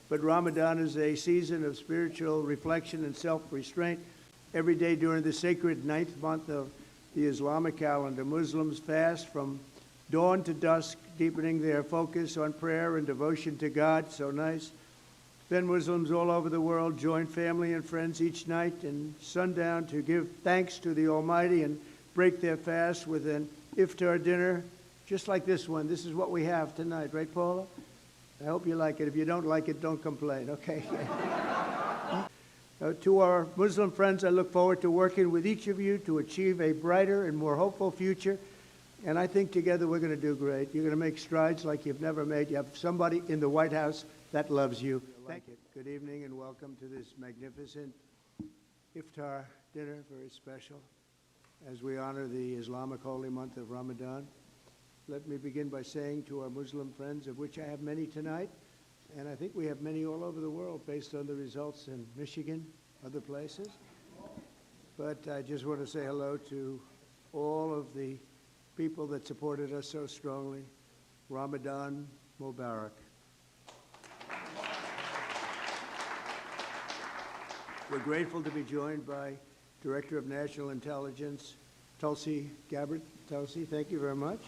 but Ramadan is a season of spiritual reflection and self-restraint. Every day during the sacred ninth month of the Islamic calendar, Muslims fast from dawn to dusk, deepening their focus on prayer and devotion to God. So nice. Then Muslims all over the world join family and friends each night and sundown to give thanks to the Almighty and break their fast with an Iftar dinner, just like this one. This is what we have tonight, right, Paula? I hope you like it. If you don't like it, don't complain, okay? To our Muslim friends, I look forward to working with each of you to achieve a brighter and more hopeful future. And I think together we're going to do great. You're going to make strides like you've never made. You have somebody in the White House that loves you. Thank you. Good evening and welcome to this magnificent Iftar dinner, very special, as we honor the Islamic holy month of Ramadan. Let me begin by saying to our Muslim friends, of which I have many tonight, and I think we have many all over the world based on the results in Michigan, other places. But I just want to say hello to all of the people that supported us so strongly. Ramadan Mubarak. We're grateful to be joined by Director of National Intelligence, Tulsi Gabbard. Tulsi, thank you very much.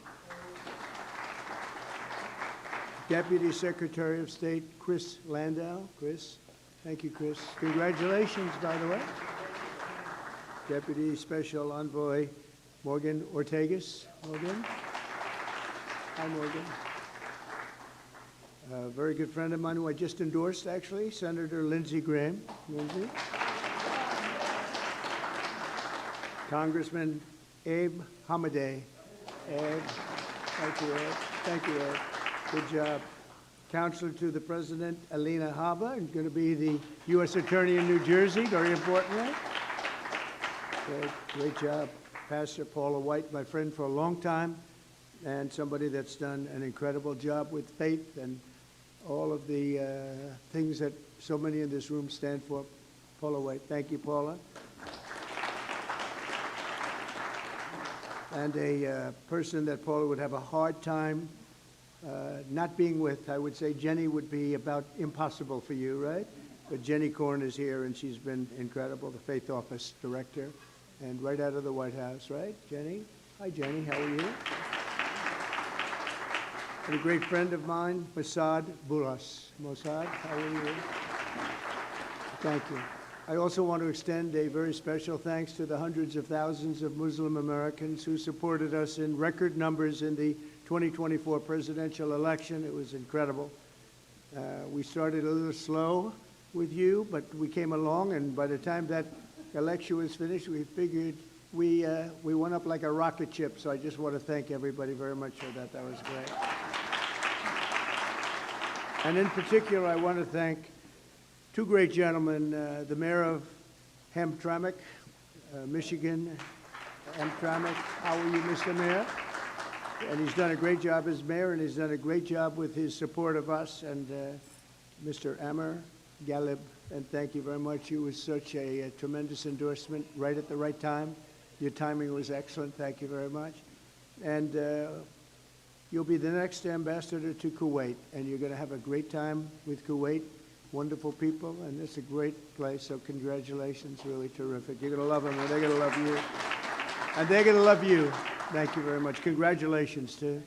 Deputy Secretary of State, Chris Landau. Chris, thank you, Chris. Congratulations, by the way. Deputy Special Envoy, Morgan Ortegas. Morgan. Hi, Morgan. A very good friend of mine who I just endorsed, actually, Senator Lindsey Graham. Lindsey. Congressman Abe Hamadeh. Abe, thank you, Abe. Thank you, Abe. Good job. Counselor to the President, Alina Habba, and going to be the U.S. Attorney in New Jersey, very importantly. Great job. Pastor Paula White, my friend for a long time, and somebody that's done an incredible job with faith and all of the things that so many in this room stand for. Paula White. Thank you, Paula. And a person that Paula would have a hard time not being with, I would say Jenny would be about impossible for you, right? But Jenny Korn is here, and she's been incredible, the Faith Office Director, and right out of the White House, right? Jenny? Hi, Jenny. How are you? And a great friend of mine, Mossad Boulas. Mossad, how are you? Thank you. I also want to extend a very special thanks to the hundreds of thousands of Muslim Americans who supported us in record numbers in the 2024 presidential election. It was incredible. We started a little slow with you, but we came along, and by the time that election was finished, we figured we went up like a rocket ship. So I just want to thank everybody very much for that. That was great. And in particular, I want to thank two great gentlemen, the mayor of Hamtramck, Michigan. Hamtramck, how are you, Mr. Mayor? And he's done a great job as mayor, and he's done a great job with his support of us, and Mr. Amr Galib, and thank you very much. You was such a tremendous endorsement right at the right time. Your timing was excellent. Thank you very much. And you'll be the next ambassador to Kuwait, and you're going to have a great time with Kuwait. Wonderful people, and it's a great place, so congratulations, really terrific. You're going to love them, and they're going to love you. And they're going to love you. Thank you very much. Congratulations to,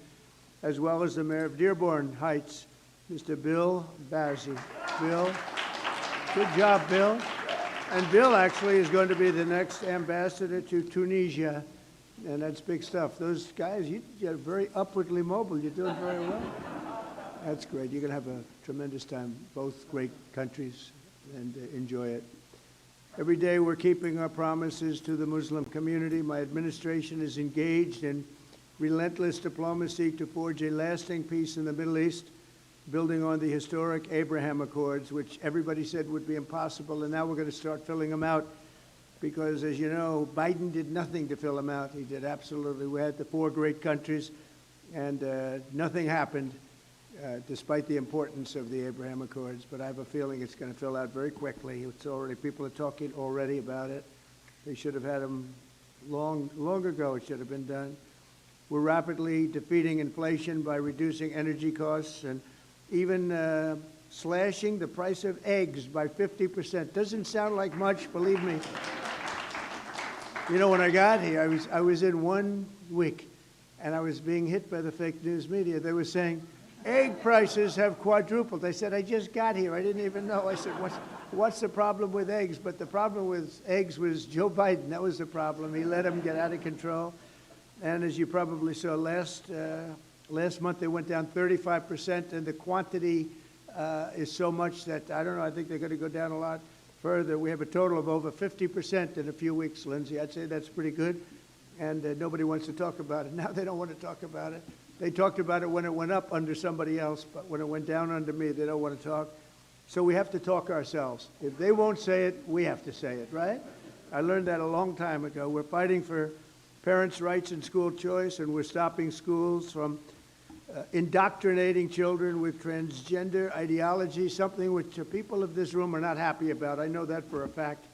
as well as the mayor of Dearborn Heights, Mr. Bill Bazzi. Bill, good job, Bill. And Bill actually is going to be the next ambassador to Tunisia, and that's big stuff. Those guys, you're very upwardly mobile. You're doing very well. That's great. You're going to have a tremendous time, both great countries, and enjoy it. Every day we're keeping our promises to the Muslim community. My administration is engaged in relentless diplomacy to forge a lasting peace in the Middle East, building on the historic Abraham Accords, which everybody said would be impossible, and now we're going to start filling them out because, as you know, Biden did nothing to fill them out. He did absolutely. We had the four great countries, and nothing happened. Despite the importance of the Abraham Accords, but I have a feeling it's going to fill out very quickly. It's already, people are talking already about it. They should have had them long ago. It should have been done. We're rapidly defeating inflation by reducing energy costs and even slashing the price of eggs by 50%. Doesn't sound like much, believe me. You know, when I got here, I was in 1 week, and I was being hit by the fake news media. They were saying, egg prices have quadrupled. I said, I just got here. I didn't even know. I said, what's the problem with eggs? But the problem with eggs was Joe Biden. That was the problem. He let them get out of control. And as you probably saw last month, they went down 35%, and the quantity is so much that, I don't know, I think they're going to go down a lot further. We have a total of over 50% in a few weeks, Lindsay. I'd say that's pretty good. And nobody wants to talk about it. Now they don't want to talk about it. They talked about it when it went up under somebody else, but when it went down under me, they don't want to talk. So we have to talk ourselves. If they won't say it, we have to say it, right? I learned that a long time ago. We're fighting for parents' rights and school choice, and we're stopping schools from indoctrinating children with transgender ideology, something which people of this room are not happy about. I know that for a fact,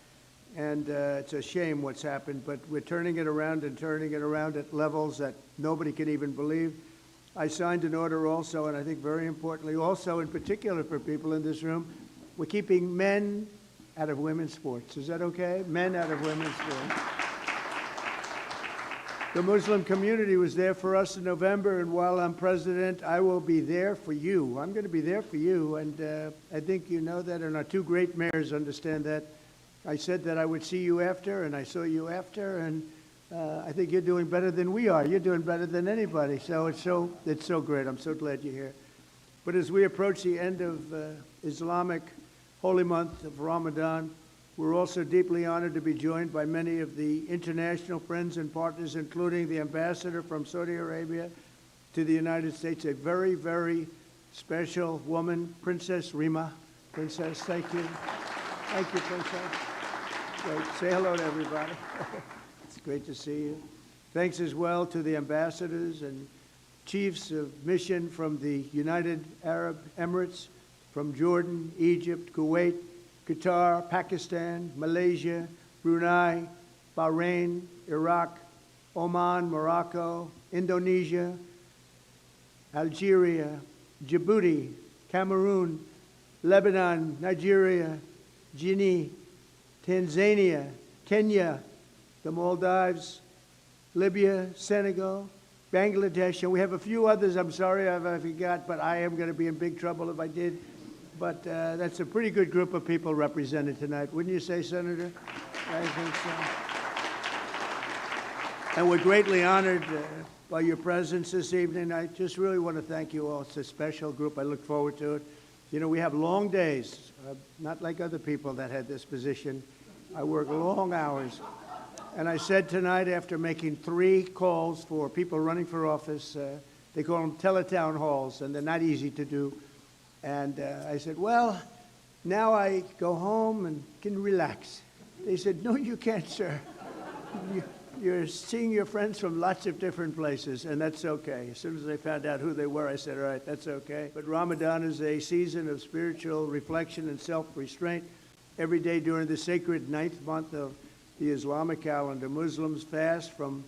and it's a shame what's happened, but we're turning it around and turning it around at levels that nobody can even believe. I signed an order also, and I think very importantly, also in particular for people in this room, we're keeping men out of women's sports. Is that okay? Men out of women's sports. The Muslim community was there for us in November, and while I'm president, I will be there for you. I'm going to be there for you, and I think you know that, and our two great mayors understand that. I said that I would see you after, and I saw you after, and I think you're doing better than we are. You're doing better than anybody, so it's so great. I'm so glad you're here. But as we approach the end of Islamic holy month of Ramadan, we're also deeply honored to be joined by many of the international friends and partners, including the ambassador from Saudi Arabia to the United States, a very, very special woman, Princess Rima. Princess, thank you. Thank you, Princess. Great. Say hello to everybody. It's great to see you. Thanks as well to the ambassadors and chiefs of mission from the United Arab Emirates, from Jordan, Egypt, Kuwait, Qatar, Pakistan, Malaysia, Brunei, Bahrain, Iraq, Oman, Morocco, Indonesia, Algeria, Djibouti, Cameroon, Lebanon, Nigeria, Guinea, Tanzania, Kenya, the Maldives, Libya, Senegal, Bangladesh, and we have a few others. I'm sorry if I forgot, but I am going to be in big trouble if I did. But that's a pretty good group of people represented tonight. Wouldn't you say, Senator? I think so. And we're greatly honored by your presence this evening. I just really want to thank you all. It's a special group. I look forward to it. You know, we have long days, not like other people that had this position. I work long hours. And I said tonight, after making 3 calls for people running for office, they call them teletown halls, and they're not easy to do. And I said, well, now I go home and can relax. They said, no, you can't, sir. You're seeing your friends from lots of different places, and that's okay. As soon as I found out who they were, I said, all right, that's okay. But Ramadan is a season of spiritual reflection and self-restraint. Every day during the sacred 9th month of the Islamic calendar, Muslims fast from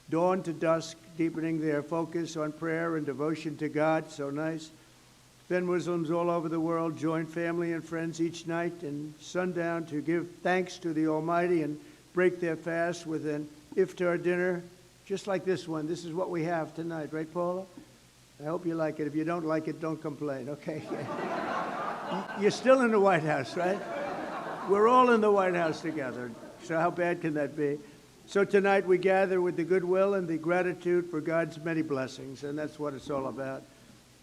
dawn to dusk, deepening their focus on prayer and devotion to God. So nice. Then Muslims all over the world join family and friends each night and sundown to give thanks to the Almighty and break their fast with an Iftar dinner, just like this one. This is what we have tonight, right, Paula? I hope you like it. If you don't like it, don't complain, okay? You're still in the White House, right? We're all in the White House together, so how bad can that be? So tonight we gather with the goodwill and the gratitude for God's many blessings, and that's what it's all about.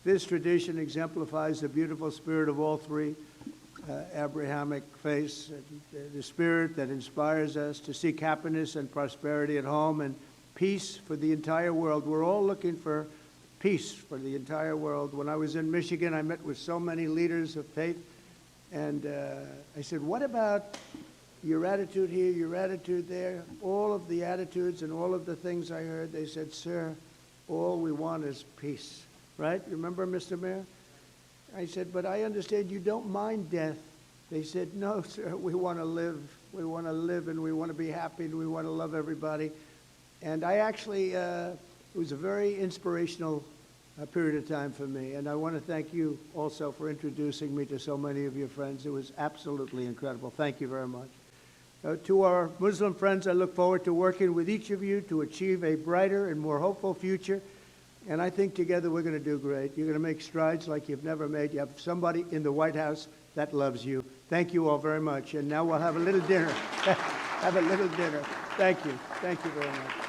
This tradition exemplifies the beautiful spirit of all 3 Abrahamic faiths, the spirit that inspires us to seek happiness and prosperity at home and peace for the entire world. We're all looking for peace for the entire world. When I was in Michigan, I met with so many leaders of faith, and I said, what about your attitude here, your attitude there? All of the attitudes and all of the things I heard, they said, sir, all we want is peace. Right? Remember, Mr. Mayor? I said, but I understand you don't mind death. They said, no, sir, we want to live. We want to live, and we want to be happy, and we want to love everybody. And I actually, it was a very inspirational period of time for me. And I want to thank you also for introducing me to so many of your friends. It was absolutely incredible. Thank you very much. To our Muslim friends, I look forward to working with each of you to achieve a brighter and more hopeful future. And I think together we're going to do great. You're going to make strides like you've never made. You have somebody in the White House that loves you. Thank you all very much. And now we'll have a little dinner. Have a little dinner. Thank you. Thank you very much.